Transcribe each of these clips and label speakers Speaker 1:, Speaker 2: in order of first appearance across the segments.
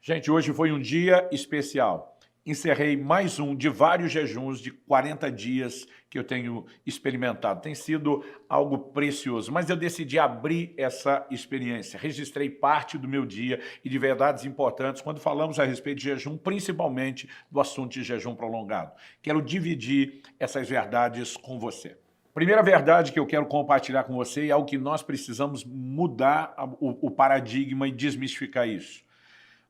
Speaker 1: Gente, hoje foi um dia especial. Encerrei mais um de vários jejuns de 40 dias que eu tenho experimentado. Tem sido algo precioso, mas eu decidi abrir essa experiência. Registrei parte do meu dia e de verdades importantes quando falamos a respeito de jejum, principalmente do assunto de jejum prolongado. Quero dividir essas verdades com você. Primeira verdade que eu quero compartilhar com você é algo que nós precisamos mudar o paradigma e desmistificar isso.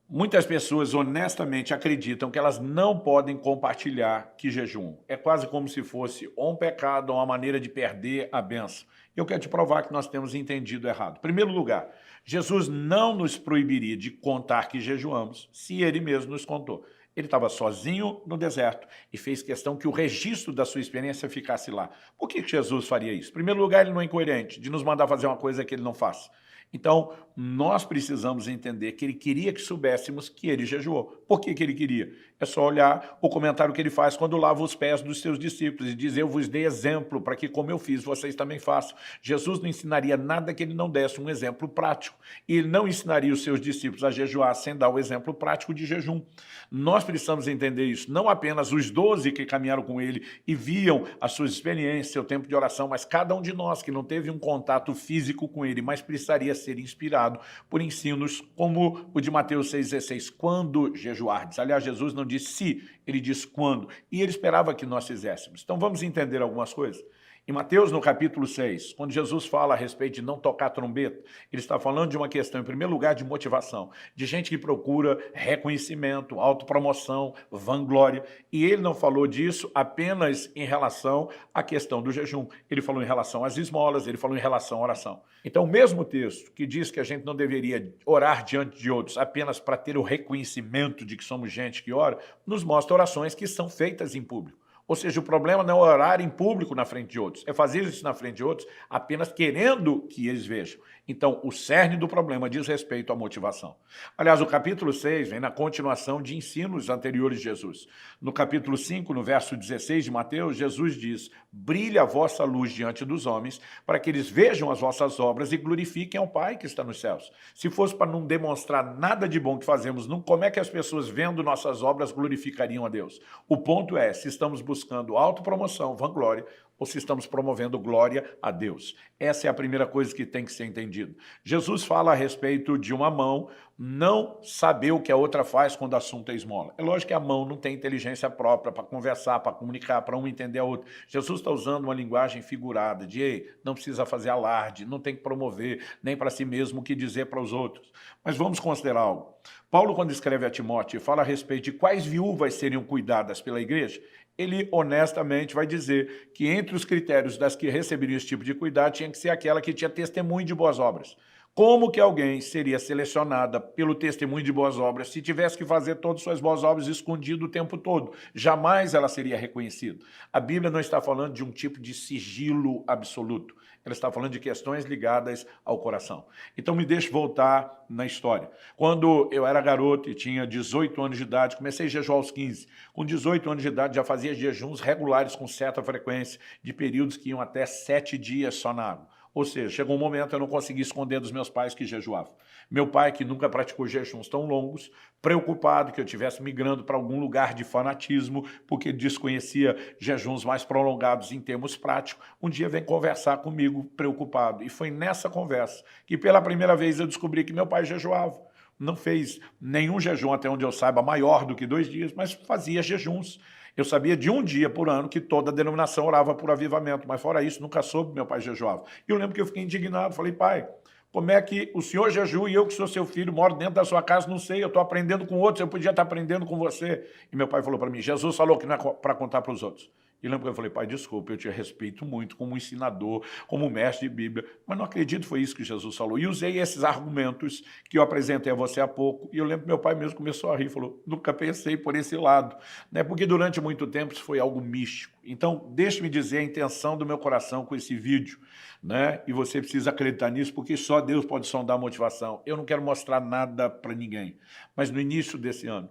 Speaker 1: Muitas pessoas honestamente acreditam que elas não podem compartilhar que jejum. É quase como se fosse ou um pecado ou uma maneira de perder a benção. Eu quero te provar que nós temos entendido errado. Em primeiro lugar, Jesus não nos proibiria de contar que jejuamos se ele mesmo nos contou. Ele estava sozinho no deserto e fez questão que o registro da sua experiência ficasse lá. Por que Jesus faria isso? Em primeiro lugar, ele não é incoerente de nos mandar fazer uma coisa que ele não faz. Então, nós precisamos entender que ele queria que soubéssemos que ele jejuou. Por que ele queria? É só olhar o comentário que ele faz quando lava os pés dos seus discípulos e diz, eu vos dei exemplo para que, como eu fiz, vocês também façam. Jesus não ensinaria nada que ele não desse um exemplo prático. E ele não ensinaria os seus discípulos a jejuar sem dar o exemplo prático de jejum. Nós precisamos entender isso. Não apenas os 12 que caminharam com ele e viam as suas experiências, seu tempo de oração, mas cada um de nós que não teve um contato físico com ele, mas precisaria ser inspirado por ensinos como o de Mateus 6,16, quando jejuardes. Aliás, Jesus não disse se, ele diz quando, e ele esperava que nós fizéssemos. Então vamos entender algumas coisas. Em Mateus, no capítulo 6, quando Jesus fala a respeito de não tocar trombeta, ele está falando de uma questão, em primeiro lugar, de motivação, de gente que procura reconhecimento, autopromoção, vanglória, e ele não falou disso apenas em relação à questão do jejum, ele falou em relação às esmolas, ele falou em relação à oração. Então, o mesmo texto que diz que a gente não deveria orar diante de outros apenas para ter o reconhecimento de que somos gente que ora, nos mostra orações que são feitas em público. Ou seja, o problema não é orar em público na frente de outros, é fazer isso na frente de outros apenas querendo que eles vejam. Então, o cerne do problema diz respeito à motivação. Aliás, o capítulo 6 vem na continuação de ensinos anteriores de Jesus. No capítulo 5, no verso 16 de Mateus, Jesus diz, brilha a vossa luz diante dos homens, para que eles vejam as vossas obras e glorifiquem ao Pai que está nos céus. Se fosse para não demonstrar nada de bom que fazemos, como é que as pessoas vendo nossas obras glorificariam a Deus? O ponto é, se estamos buscando autopromoção, vanglória, ou se estamos promovendo glória a Deus. Essa é a primeira coisa que tem que ser entendido. Jesus fala a respeito de uma mão não saber o que a outra faz quando o assunto é esmola. É lógico que a mão não tem inteligência própria para conversar, para comunicar, para um entender a outra. Jesus está usando uma linguagem figurada de, ei, não precisa fazer alarde, não tem que promover nem para si mesmo o que dizer para os outros. Mas vamos considerar algo. Paulo, quando escreve a Timóteo, fala a respeito de quais viúvas seriam cuidadas pela igreja, ele honestamente vai dizer que entre os critérios das que receberiam esse tipo de cuidado tinha que ser aquela que tinha testemunho de boas obras. Como que alguém seria selecionada pelo testemunho de boas obras se tivesse que fazer todas as suas boas obras escondido o tempo todo? Jamais ela seria reconhecida. A Bíblia não está falando de um tipo de sigilo absoluto. Ela está falando de questões ligadas ao coração. Então me deixe voltar na história. Quando eu era garoto e tinha 18 anos de idade, comecei a jejuar aos 15. Com 18 anos de idade já fazia jejuns regulares com certa frequência, de períodos que iam até 7 dias só na água. Ou seja, chegou um momento eu não consegui esconder dos meus pais que jejuavam. Meu pai, que nunca praticou jejuns tão longos, preocupado que eu estivesse migrando para algum lugar de fanatismo, porque desconhecia jejuns mais prolongados em termos práticos, um dia vem conversar comigo preocupado. E foi nessa conversa que pela primeira vez eu descobri que meu pai jejuava. Não fez nenhum jejum, até onde eu saiba, maior do que 2 dias, mas fazia jejuns. Eu sabia de um dia por ano que toda a denominação orava por avivamento, mas fora isso, nunca soube meu pai jejuava. E eu lembro que eu fiquei indignado, falei, pai, como é que o senhor jejua e eu que sou seu filho, moro dentro da sua casa, não sei, eu estou aprendendo com outros, eu podia estar aprendendo com você. E meu pai falou para mim, Jesus falou que não é para contar para os outros. E lembro que eu falei, pai, desculpa, eu te respeito muito como ensinador, como mestre de Bíblia, mas não acredito que foi isso que Jesus falou. E usei esses argumentos que eu apresentei a você há pouco, e eu lembro que meu pai mesmo começou a rir, falou, nunca pensei por esse lado, né? Porque durante muito tempo isso foi algo místico. Então, deixe-me dizer a intenção do meu coração com esse vídeo, né? E você precisa acreditar nisso, porque só Deus pode sondar a motivação. Eu não quero mostrar nada para ninguém, mas no início desse ano,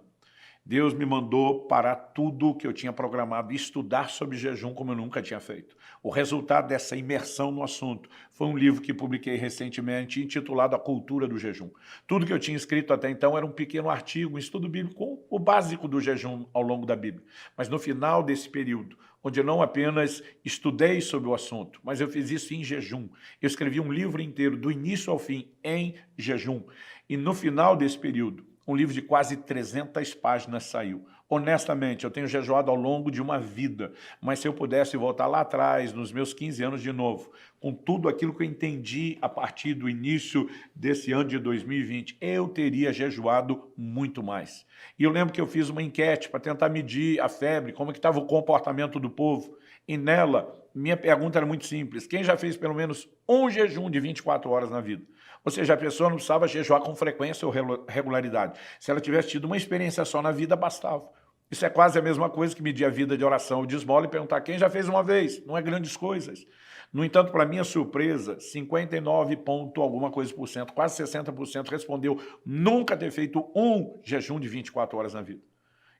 Speaker 1: Deus me mandou parar tudo o que eu tinha programado e estudar sobre jejum como eu nunca tinha feito. O resultado dessa imersão no assunto foi um livro que publiquei recentemente intitulado A Cultura do Jejum. Tudo que eu tinha escrito até então era um pequeno artigo, um estudo bíblico com o básico do jejum ao longo da Bíblia. Mas no final desse período, onde eu não apenas estudei sobre o assunto, mas eu fiz isso em jejum. Eu escrevi um livro inteiro, do início ao fim, em jejum. E no final desse período, um livro de quase 300 páginas saiu. Honestamente, eu tenho jejuado ao longo de uma vida, mas se eu pudesse voltar lá atrás, nos meus 15 anos de novo, com tudo aquilo que eu entendi a partir do início desse ano de 2020, eu teria jejuado muito mais. E eu lembro que eu fiz uma enquete para tentar medir a febre, como que estava o comportamento do povo, e nela, minha pergunta era muito simples: quem já fez pelo menos um jejum de 24 horas na vida? Ou seja, a pessoa não precisava jejuar com frequência ou regularidade. Se ela tivesse tido uma experiência só na vida, bastava. Isso é quase a mesma coisa que medir a vida de oração ou de esmola e perguntar quem já fez uma vez. Não é grandes coisas. No entanto, para minha surpresa, 59 ponto alguma coisa por cento, quase 60% respondeu nunca ter feito um jejum de 24 horas na vida.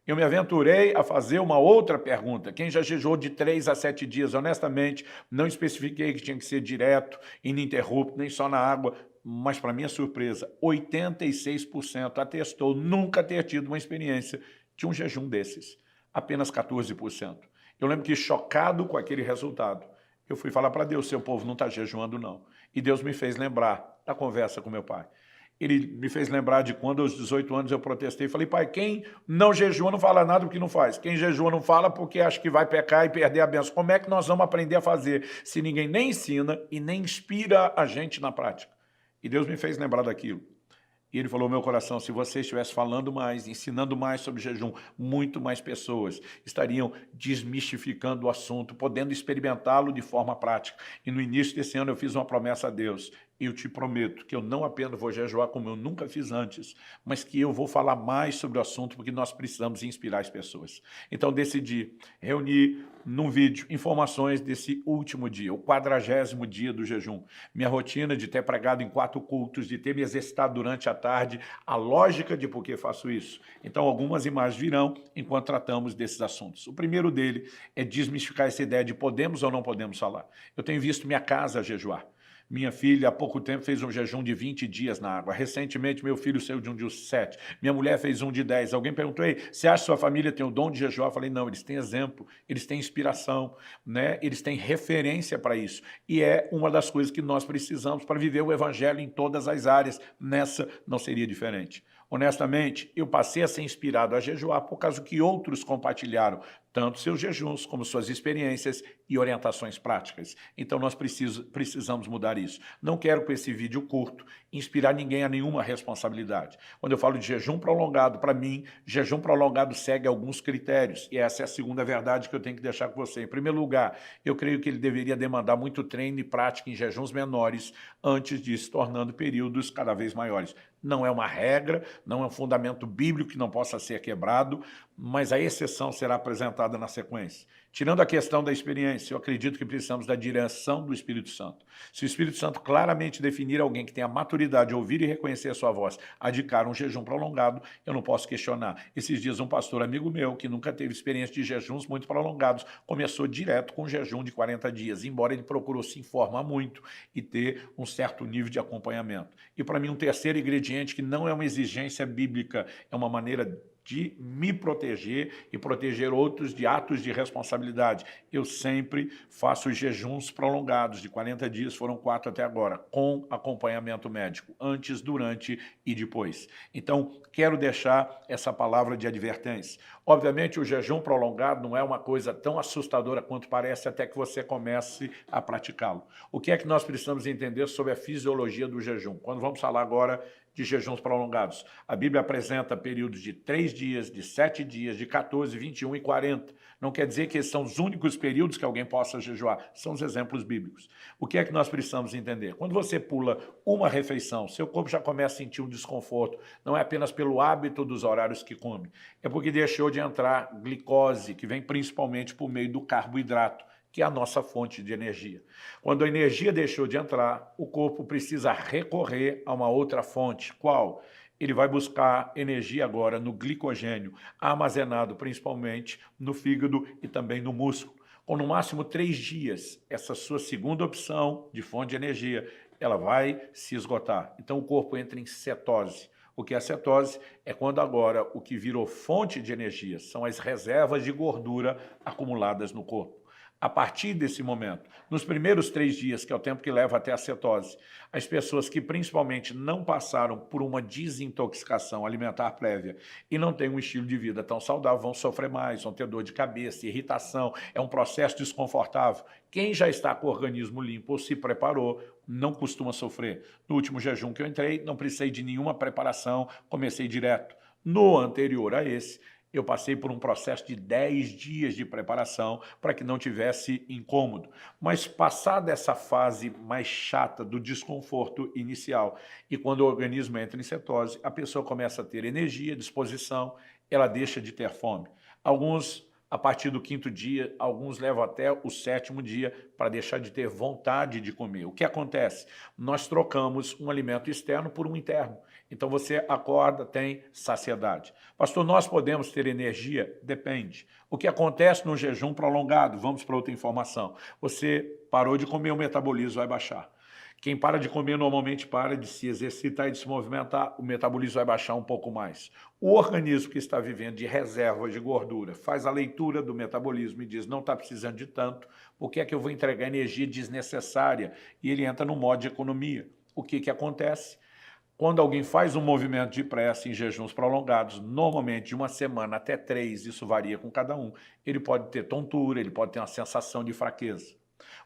Speaker 1: Eu me aventurei a fazer uma outra pergunta. Quem já jejuou de 3 a 7 dias? Honestamente, não especifiquei que tinha que ser direto, ininterrupto, nem só na água, mas, para minha surpresa, 86% atestou nunca ter tido uma experiência de um jejum desses. Apenas 14%. Eu lembro que, chocado com aquele resultado, eu fui falar para Deus: seu povo não está jejuando, não. E Deus me fez lembrar da conversa com meu pai. Ele me fez lembrar de quando, aos 18 anos, eu protestei. Falei: pai, quem não jejua não fala nada porque não faz. Quem jejua não fala porque acha que vai pecar e perder a bênção. Como é que nós vamos aprender a fazer se ninguém nem ensina e nem inspira a gente na prática? E Deus me fez lembrar daquilo. E ele falou: meu coração, se você estivesse falando mais, ensinando mais sobre jejum, muito mais pessoas estariam desmistificando o assunto, podendo experimentá-lo de forma prática. E no início desse ano eu fiz uma promessa a Deus: eu te prometo que eu não apenas vou jejuar como eu nunca fiz antes, mas que eu vou falar mais sobre o assunto, porque nós precisamos inspirar as pessoas. Então decidi reunir num vídeo informações desse último dia, o 40º dia do jejum. Minha rotina de ter pregado em 4 cultos, de ter me exercitado durante a tarde, a lógica de por que faço isso. Então algumas imagens virão enquanto tratamos desses assuntos. O primeiro dele é desmistificar essa ideia de podemos ou não podemos falar. Eu tenho visto minha casa jejuar. Minha filha, há pouco tempo, fez um jejum de 20 dias na água. Recentemente, meu filho saiu de um de 7. Minha mulher fez um de 10. Alguém perguntou: ei, você acha que sua família tem o dom de jejuar? Eu falei: não, eles têm exemplo, eles têm inspiração, né? Eles têm referência para isso. E é uma das coisas que nós precisamos para viver o evangelho em todas as áreas. Nessa não seria diferente. Honestamente, eu passei a ser inspirado a jejuar por causa que outros compartilharam tanto seus jejuns como suas experiências e orientações práticas. Então nós precisamos mudar isso. Não quero, com esse vídeo curto, inspirar ninguém a nenhuma responsabilidade. Quando eu falo de jejum prolongado, para mim, jejum prolongado segue alguns critérios, e essa é a segunda verdade que eu tenho que deixar com você. Em primeiro lugar, eu creio que ele deveria demandar muito treino e prática em jejuns menores, antes de se tornando períodos cada vez maiores. Não é uma regra, não é um fundamento bíblico que não possa ser quebrado, mas a exceção será apresentada na sequência. Tirando a questão da experiência, eu acredito que precisamos da direção do Espírito Santo. Se o Espírito Santo claramente definir alguém que tenha a maturidade de ouvir e reconhecer a sua voz, adicar um jejum prolongado, eu não posso questionar. Esses dias, um pastor amigo meu, que nunca teve experiência de jejuns muito prolongados, começou direto com um jejum de 40 dias, embora ele procurou se informar muito e ter um certo nível de acompanhamento. E para mim, um terceiro ingrediente, que não é uma exigência bíblica, é uma maneira de me proteger e proteger outros de atos de responsabilidade. Eu sempre faço jejuns prolongados, de 40 dias, foram 4 até agora, com acompanhamento médico, antes, durante e depois. Então, quero deixar essa palavra de advertência. Obviamente, o jejum prolongado não é uma coisa tão assustadora quanto parece até que você comece a praticá-lo. O que é que nós precisamos entender sobre a fisiologia do jejum? Quando vamos falar agora de jejuns prolongados, a Bíblia apresenta períodos de 3 dias, de 7 dias, de 14, 21 e 40. Não quer dizer que esses são os únicos períodos que alguém possa jejuar, são os exemplos bíblicos. O que é que nós precisamos entender? Quando você pula uma refeição, seu corpo já começa a sentir um desconforto, não é apenas pelo hábito dos horários que come, é porque deixou de entrar glicose, que vem principalmente por meio do carboidrato, que é a nossa fonte de energia. Quando a energia deixou de entrar, o corpo precisa recorrer a uma outra fonte. Qual? Ele vai buscar energia agora no glicogênio, armazenado principalmente no fígado e também no músculo. Com no máximo 3 dias, essa sua segunda opção de fonte de energia, ela vai se esgotar. Então o corpo entra em cetose. O que é a cetose? É quando agora o que virou fonte de energia são as reservas de gordura acumuladas no corpo. A partir desse momento, nos primeiros 3 dias, que é o tempo que leva até a cetose, as pessoas que principalmente não passaram por uma desintoxicação alimentar prévia e não têm um estilo de vida tão saudável vão sofrer mais, vão ter dor de cabeça, irritação, é um processo desconfortável. Quem já está com o organismo limpo ou se preparou, não costuma sofrer. No último jejum que eu entrei, não precisei de nenhuma preparação, comecei direto. No anterior a esse, eu passei por um processo de 10 dias de preparação para que não tivesse incômodo. Mas passada essa fase mais chata do desconforto inicial e quando o organismo entra em cetose, a pessoa começa a ter energia, disposição, ela deixa de ter fome. Alguns, a partir do 5º dia, alguns levam até o 7º dia para deixar de ter vontade de comer. O que acontece? Nós trocamos um alimento externo por um interno. Então você acorda, tem saciedade. Pastor, nós podemos ter energia? Depende. O que acontece no jejum prolongado? Vamos para outra informação. Você parou de comer, o metabolismo vai baixar. Quem para de comer normalmente para de se exercitar e de se movimentar, o metabolismo vai baixar um pouco mais. O organismo que está vivendo de reserva de gordura faz a leitura do metabolismo e diz, não está precisando de tanto, por que é que eu vou entregar energia desnecessária? E ele entra no modo de economia. O que acontece? Quando alguém faz um movimento de pressa em jejuns prolongados, normalmente de 1 semana até 3, isso varia com cada um, ele pode ter tontura, ele pode ter uma sensação de fraqueza.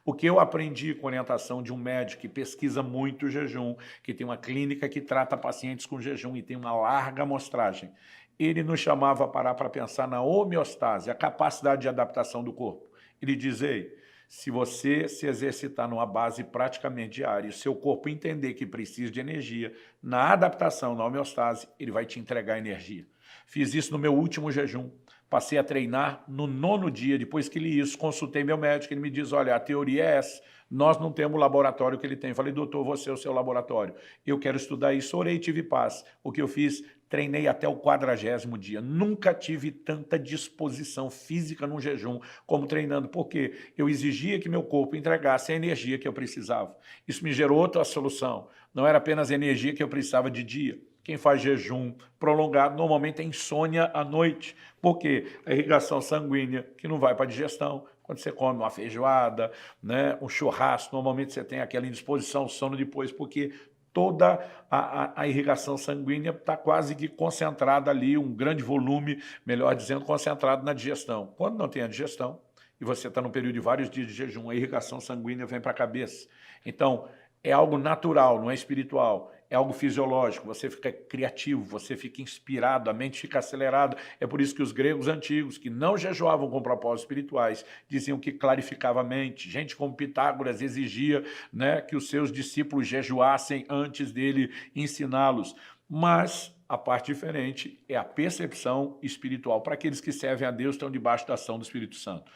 Speaker 1: O que eu aprendi com orientação de um médico que pesquisa muito o jejum, que tem uma clínica que trata pacientes com jejum e tem uma larga amostragem, ele nos chamava a parar para pensar na homeostase, a capacidade de adaptação do corpo. Ele diz, ei, se você se exercitar numa base praticamente diária e o seu corpo entender que precisa de energia, na adaptação, na homeostase, ele vai te entregar energia. Fiz isso no meu último jejum. Passei a treinar no 9º dia, depois que li isso, consultei meu médico, ele me diz, olha, a teoria é essa, nós não temos o laboratório que ele tem. Falei, doutor, você é o seu laboratório. Eu quero estudar isso, orei e tive paz. O que eu fiz? Treinei até o 40º dia. Nunca tive tanta disposição física no jejum como treinando, porque eu exigia que meu corpo entregasse a energia que eu precisava. Isso me gerou outra solução. Não era apenas a energia que eu precisava de dia. Quem faz jejum prolongado normalmente tem insônia à noite. Por quê? A irrigação sanguínea que não vai para a digestão. Quando você come uma feijoada, né, um churrasco, normalmente você tem aquela indisposição, sono depois, porque toda a irrigação sanguínea está quase que concentrada ali, um grande volume, melhor dizendo, concentrado na digestão. Quando não tem a digestão, e você está num período de vários dias de jejum, a irrigação sanguínea vem para a cabeça. Então, é algo natural, não é espiritual, é algo fisiológico, você fica criativo, você fica inspirado, a mente fica acelerada. É por isso que os gregos antigos, que não jejuavam com propósitos espirituais, diziam que clarificava a mente. Gente como Pitágoras exigia, né, que os seus discípulos jejuassem antes dele ensiná-los. Mas a parte diferente é a percepção espiritual. Para aqueles que servem a Deus, estão debaixo da ação do Espírito Santo.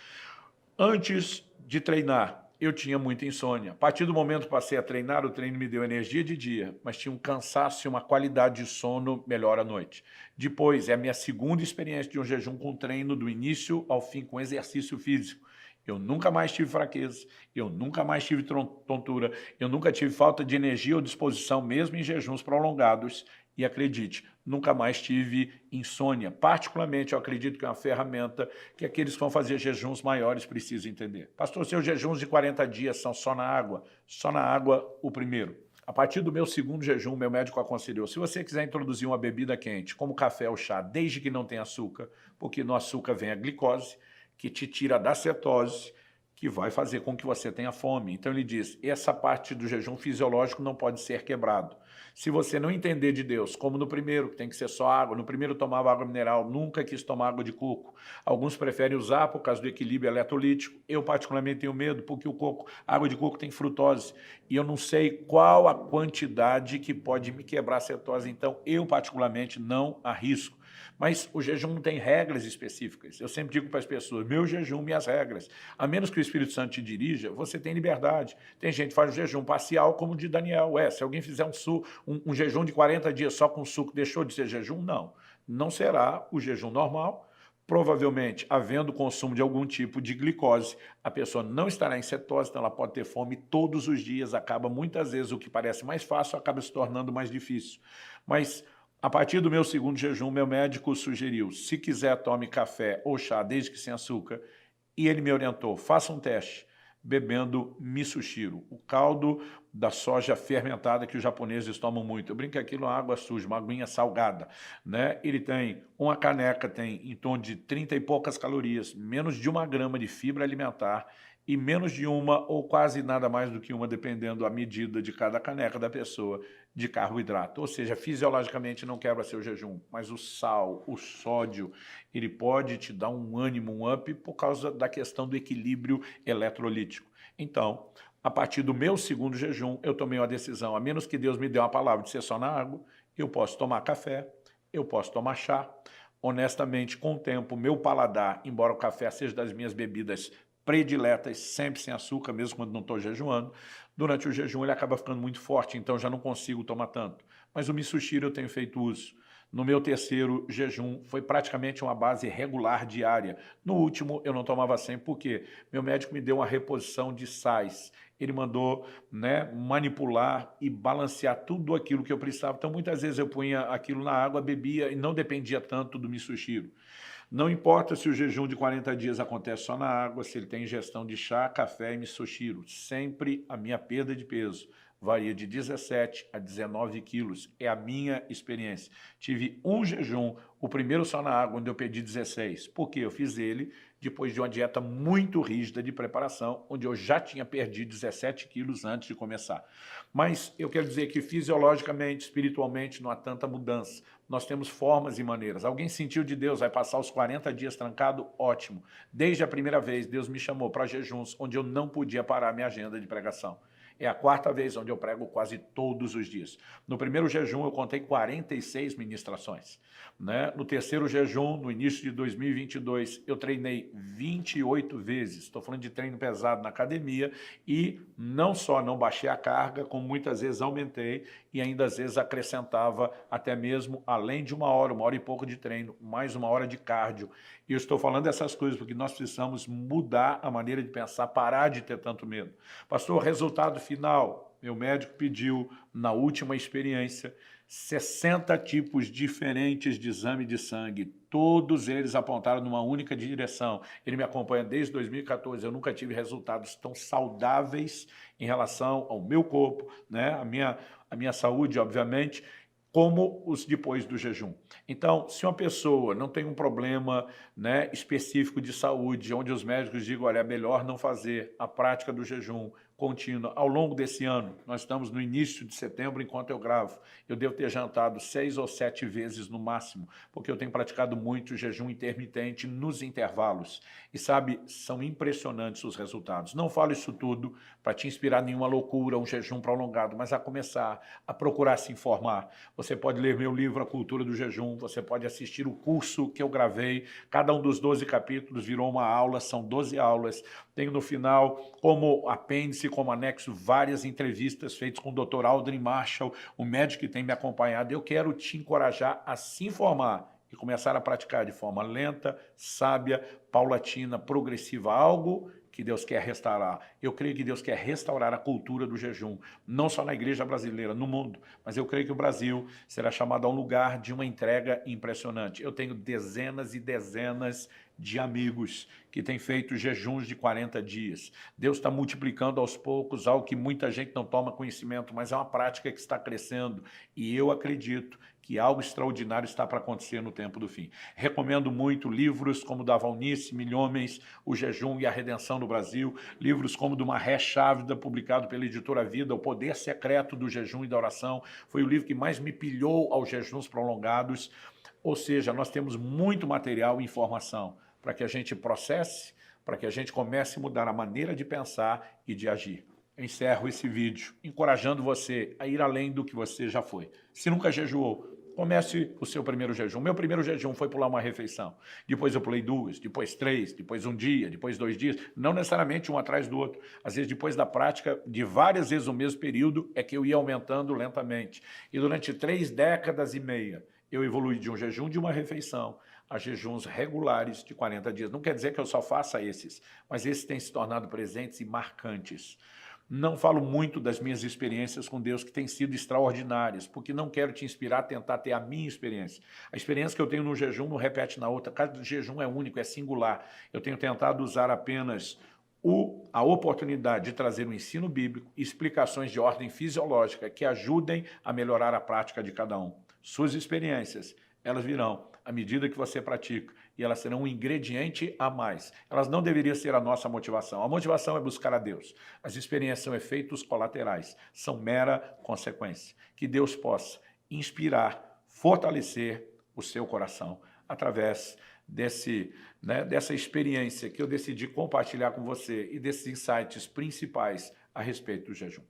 Speaker 1: Antes de treinar, eu tinha muita insônia. A partir do momento que passei a treinar, o treino me deu energia de dia, mas tinha um cansaço e uma qualidade de sono melhor à noite. Depois, é a minha segunda experiência de um jejum com treino, do início ao fim, com exercício físico. Eu nunca mais tive fraqueza, eu nunca mais tive tontura, eu nunca tive falta de energia ou disposição, mesmo em jejuns prolongados. E acredite, nunca mais tive insônia. Particularmente, eu acredito que é uma ferramenta que aqueles que vão fazer jejuns maiores precisam entender. Pastor, seus jejuns de 40 dias são só na água? Só na água o primeiro. A partir do meu segundo jejum, meu médico aconselhou, se você quiser introduzir uma bebida quente, como café ou chá, desde que não tenha açúcar, porque no açúcar vem a glicose, que te tira da cetose, que vai fazer com que você tenha fome. Então ele diz, essa parte do jejum fisiológico não pode ser quebrado. Se você não entender de Deus, como no primeiro, que tem que ser só água, no primeiro tomava água mineral, nunca quis tomar água de coco. Alguns preferem usar por causa do equilíbrio eletrolítico. Eu particularmente tenho medo, porque a água de coco tem frutose. E eu não sei qual a quantidade que pode me quebrar a cetose, então eu particularmente não arrisco. Mas o jejum não tem regras específicas. Eu sempre digo para as pessoas, meu jejum, minhas regras. A menos que o Espírito Santo te dirija, você tem liberdade. Tem gente que faz o jejum parcial como o de Daniel. Se alguém fizer um jejum de 40 dias só com suco deixou de ser jejum? Não, não será o jejum normal. Provavelmente, havendo consumo de algum tipo de glicose, a pessoa não estará em cetose, então ela pode ter fome todos os dias, acaba muitas vezes o que parece mais fácil, acaba se tornando mais difícil. Mas a partir do meu segundo jejum, meu médico sugeriu, se quiser tome café ou chá, desde que sem açúcar, e ele me orientou, faça um teste, bebendo misoshiro, o caldo da soja fermentada que os japoneses tomam muito. Eu brinco que aquilo é uma água suja, uma aguinha salgada, né? Ele tem, uma caneca tem em torno de 30 e poucas calorias, menos de 1 grama de fibra alimentar e menos de uma ou quase nada mais do que uma, dependendo da medida de cada caneca da pessoa, de carboidrato. Ou seja, fisiologicamente não quebra seu jejum, mas o sal, o sódio, ele pode te dar um ânimo, um up, por causa da questão do equilíbrio eletrolítico. Então, a partir do meu segundo jejum, eu tomei uma decisão, a menos que Deus me dê uma palavra de ser só na água, eu posso tomar café, eu posso tomar chá. Honestamente, com o tempo, meu paladar, embora o café seja das minhas bebidas prediletas, sempre sem açúcar, mesmo quando não estou jejuando, durante o jejum ele acaba ficando muito forte, então já não consigo tomar tanto. Mas o misoshiro eu tenho feito uso. No meu terceiro jejum, foi praticamente uma base regular diária. No último, eu não tomava sempre, porque meu médico me deu uma reposição de sais. Ele mandou, né, manipular e balancear tudo aquilo que eu precisava. Então, muitas vezes eu punha aquilo na água, bebia e não dependia tanto do misoshiro. Não importa se o jejum de 40 dias acontece só na água, se ele tem ingestão de chá, café e misoshiro. Sempre a minha perda de peso varia de 17 a 19 quilos. É a minha experiência. Tive um jejum, o primeiro só na água, onde eu perdi 16. Por quê? Eu fiz ele depois de uma dieta muito rígida de preparação, onde eu já tinha perdido 17 quilos antes de começar. Mas eu quero dizer que fisiologicamente, espiritualmente, não há tanta mudança. Nós temos formas e maneiras. Alguém sentiu de Deus, vai passar os 40 dias trancado? Ótimo. Desde a primeira vez, Deus me chamou para jejuns, onde eu não podia parar minha agenda de pregação. É a quarta vez onde eu prego quase todos os dias. No primeiro jejum eu contei 46 ministrações. Né? No terceiro jejum, no início de 2022, eu treinei 28 vezes. Estou falando de treino pesado na academia e não só não baixei a carga, como muitas vezes aumentei e ainda às vezes acrescentava até mesmo, além de 1 hora e pouco de treino, mais 1 hora de cardio. E eu estou falando dessas coisas porque nós precisamos mudar a maneira de pensar, parar de ter tanto medo. Pastor, resultado final, meu médico pediu, na última experiência, 60 tipos diferentes de exame de sangue, todos eles apontaram numa única direção. Ele me acompanha desde 2014, eu nunca tive resultados tão saudáveis em relação ao meu corpo, né? a minha saúde, obviamente, como os depois do jejum. Então, se uma pessoa não tem um problema, né, específico de saúde, onde os médicos digam, olha, é melhor não fazer a prática do jejum contínua ao longo desse ano, nós estamos no início de setembro, enquanto eu gravo, eu devo ter jantado 6 ou 7 vezes no máximo, porque eu tenho praticado muito jejum intermitente nos intervalos. E sabe, são impressionantes os resultados. Não falo isso tudo para te inspirar em nenhuma loucura, um jejum prolongado, mas a começar a procurar se informar. Você pode ler meu livro, A Cultura do Jejum, você pode assistir o curso que eu gravei, cada um dos 12 capítulos virou uma aula, são 12 aulas. Tenho no final, como apêndice, como anexo, várias entrevistas feitas com o Dr. Aldrin Marshall, o médico que tem me acompanhado. Eu quero te encorajar a se informar e começar a praticar de forma lenta, sábia, paulatina, progressiva, algo que Deus quer restaurar. Eu creio que Deus quer restaurar a cultura do jejum, não só na igreja brasileira, no mundo, mas eu creio que o Brasil será chamado a um lugar de uma entrega impressionante. Eu tenho dezenas e dezenas de amigos que têm feito jejuns de 40 dias. Deus está multiplicando aos poucos algo que muita gente não toma conhecimento, mas é uma prática que está crescendo e eu acredito que algo extraordinário está para acontecer no tempo do fim. Recomendo muito livros como da Valnice, Milhomens, O Jejum e a Redenção no Brasil, livros como do Marré Chávida, publicado pela Editora Vida, O Poder Secreto do Jejum e da Oração, foi o livro que mais me pilhou aos jejuns prolongados. Ou seja, nós temos muito material e informação para que a gente processe, para que a gente comece a mudar a maneira de pensar e de agir. Eu encerro esse vídeo encorajando você a ir além do que você já foi. Se nunca jejuou, Comece o seu primeiro jejum. Meu primeiro jejum foi pular uma refeição. Depois eu pulei 2, depois 3, depois um dia, depois 2 dias. Não necessariamente um atrás do outro. Às vezes, depois da prática de várias vezes o mesmo período, é que eu ia aumentando lentamente. E durante 3 décadas e meia, eu evolui de um jejum de uma refeição a jejuns regulares de 40 dias. Não quer dizer que eu só faça esses, mas esses têm se tornado presentes e marcantes. Não falo muito das minhas experiências com Deus, que têm sido extraordinárias, porque não quero te inspirar a tentar ter a minha experiência. A experiência que eu tenho no jejum não repete na outra. Cada jejum é único, é singular. Eu tenho tentado usar apenas a oportunidade de trazer um ensino bíblico e explicações de ordem fisiológica que ajudem a melhorar a prática de cada um. Suas experiências, elas virão à medida que você pratica, e elas serão um ingrediente a mais. Elas não deveriam ser a nossa motivação. A motivação é buscar a Deus. As experiências são efeitos colaterais, são mera consequência. Que Deus possa inspirar, fortalecer o seu coração através dessa experiência que eu decidi compartilhar com você e desses insights principais a respeito do jejum.